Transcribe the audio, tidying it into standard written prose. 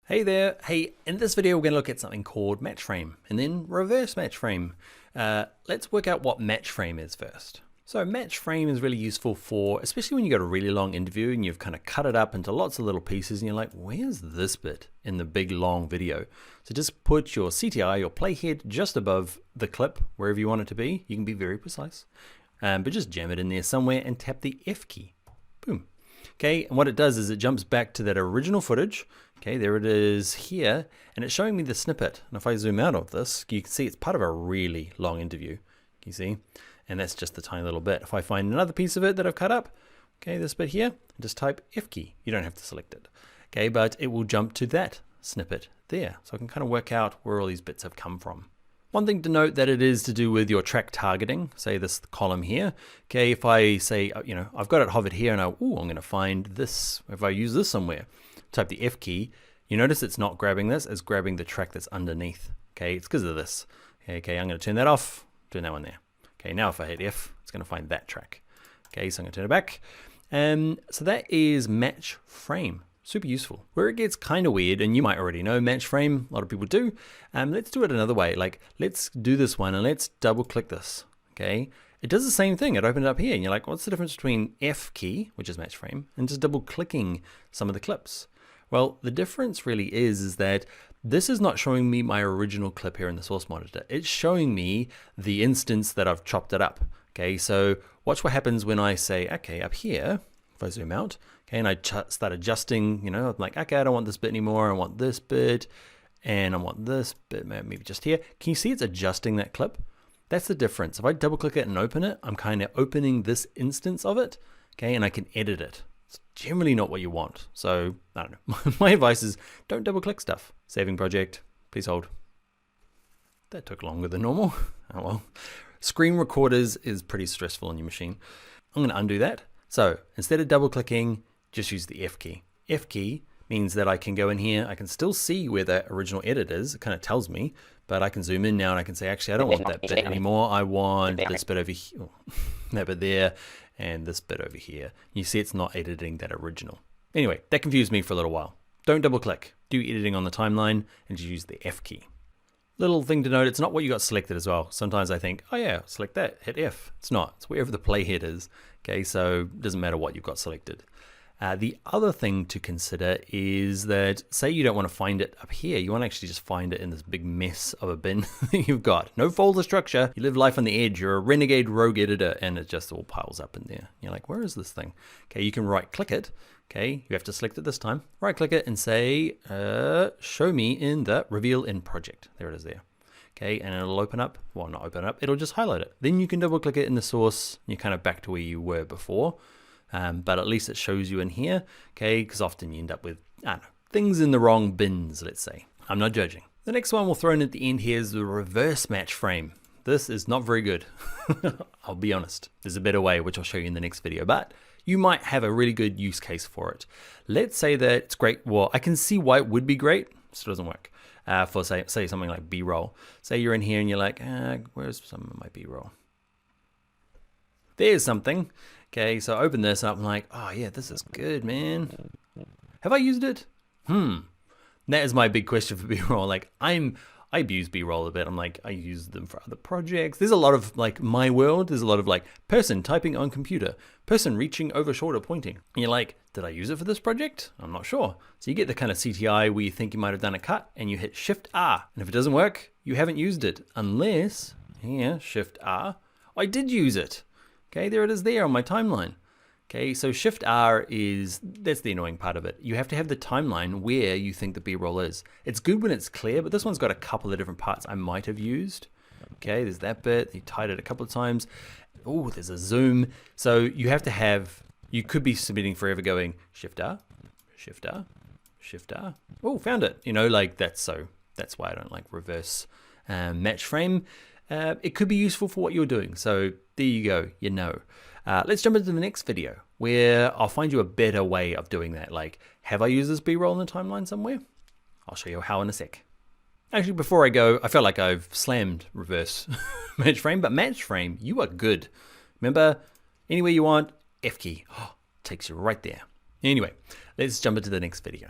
Hey there. Hey, in this video, we're going to look at something called match frame and then reverse match frame. Let's work out what match frame is first. So match frame is really useful for, especially when you got a really long interview and you've kind of cut it up into lots of little pieces and you're like, where's this bit in the big long video? So just put your CTI, your playhead, just above the clip, wherever you want it to be. You can be very precise, but just jam it in there somewhere and tap the F key. Boom. Okay, and what it does is it jumps back to that original footage. Okay, there it is here, and it's showing me the snippet. And if I zoom out of this, you can see it's part of a really long interview. Can you see? And that's just the tiny little bit. If I find another piece of it that I've cut up, okay, this bit here, just type F key. You don't have to select it. Okay, but it will jump to that snippet there. So I can kind of work out where all these bits have come from. One thing to note that it is to do with your track targeting, say this column here. Okay, if I say, I've got it hovered here and I'm going to find this. If I use this somewhere, type the F key, you notice it's not grabbing this, it's grabbing the track that's underneath. Okay, it's because of this. Okay, I'm going to turn that off, turn that one there. Okay, now if I hit F, it's going to find that track. Okay, so I'm going to turn it back. So that is match frame. Super useful. Where it gets kind of weird, and you might already know match frame, a lot of people do. Let's do it another way. Like, let's do this one and let's double click this. Okay, it does the same thing. It opened up here and you're like, what's the difference between F key, which is match frame, and just double clicking some of the clips? Well, the difference really is that this is not showing me my original clip here in the source monitor. It's showing me the instance that I've chopped it up. Okay, so watch what happens when I say, okay, up here, if I zoom out, okay, and I start adjusting, I'm like, okay, I don't want this bit anymore. I want this bit, and I want this bit, maybe just here. Can you see it's adjusting that clip? That's the difference. If I double click it and open it, I'm kind of opening this instance of it, okay, and I can edit it. It's generally not what you want. So, I don't know. My advice is don't double click stuff. Saving project, please hold. That took longer than normal. Oh well. Screen recorders is pretty stressful on your machine. I'm going to undo that. So instead of double clicking, just use the F key. F key means that I can go in here. I can still see where the original edit is. It kind of tells me, but I can zoom in now and I can say, actually, I don't want that bit anymore. I want this bit over here, that bit there, and this bit over here. You see it's not editing that original. Anyway, that confused me for a little while. Don't double click. Do editing on the timeline and just use the F key. Little thing to note, it's not what you got selected as well. Sometimes I think, oh yeah, select that, hit F. It's not, it's wherever the playhead is. Okay, so it doesn't matter what you've got selected. The other thing to consider is that, say you don't want to find it up here, you want to actually just find it in this big mess of a bin that you've got. No folder structure, you live life on the edge, you're a renegade rogue editor, and it just all piles up in there. You're like, where is this thing? Okay, you can right click it. Okay, you have to select it this time. Right click it and say, show me in the reveal in project. There it is there. Okay, and it'll open up, well not open up, it'll just highlight it. Then you can double click it in the source, and you're kind of back to where you were before. But at least it shows you in here, okay, because often you end up with, I don't know, things in the wrong bins, let's say. I'm not judging. The next one we'll throw in at the end here is the reverse match frame. This is not very good. I'll be honest. There's a better way, which I'll show you in the next video, but you might have a really good use case for it. Let's say that it's great. Well, I can see why it would be great. Still doesn't work. For say something like B-roll. Say you're in here and you're like, where's some of my B-roll? There's something. Okay, so I open this up. I'm like, oh yeah, this is good, man. Have I used it? That is my big question for B-roll. Like I abuse B-roll a bit. I'm like, I use them for other projects. There's a lot of like my world. There's a lot of like person typing on computer, person reaching over shoulder pointing. And you're like, did I use it for this project? I'm not sure. So you get the kind of CTI where you think you might have done a cut and you hit Shift R. And if it doesn't work, you haven't used it unless here, Shift R, I did use it. Okay, there it is there on my timeline. Okay, so Shift R that's the annoying part of it. You have to have the timeline where you think the B-roll is. It's good when it's clear, but this one's got a couple of different parts I might have used. Okay, there's that bit, you tied it a couple of times. Oh, there's a zoom. So you have to have, you could be submitting forever going Shift R, Shift R, Shift R. Oh, found it. Like that's why I don't like reverse match frame. It could be useful for what you're doing. So there you go, Let's jump into the next video where I'll find you a better way of doing that. Like, have I used this B-roll in the timeline somewhere? I'll show you how in a sec. Actually, before I go, I felt like I've slammed reverse match frame, but match frame, you are good. Remember, anywhere you want, F key, takes you right there. Anyway, let's jump into the next video.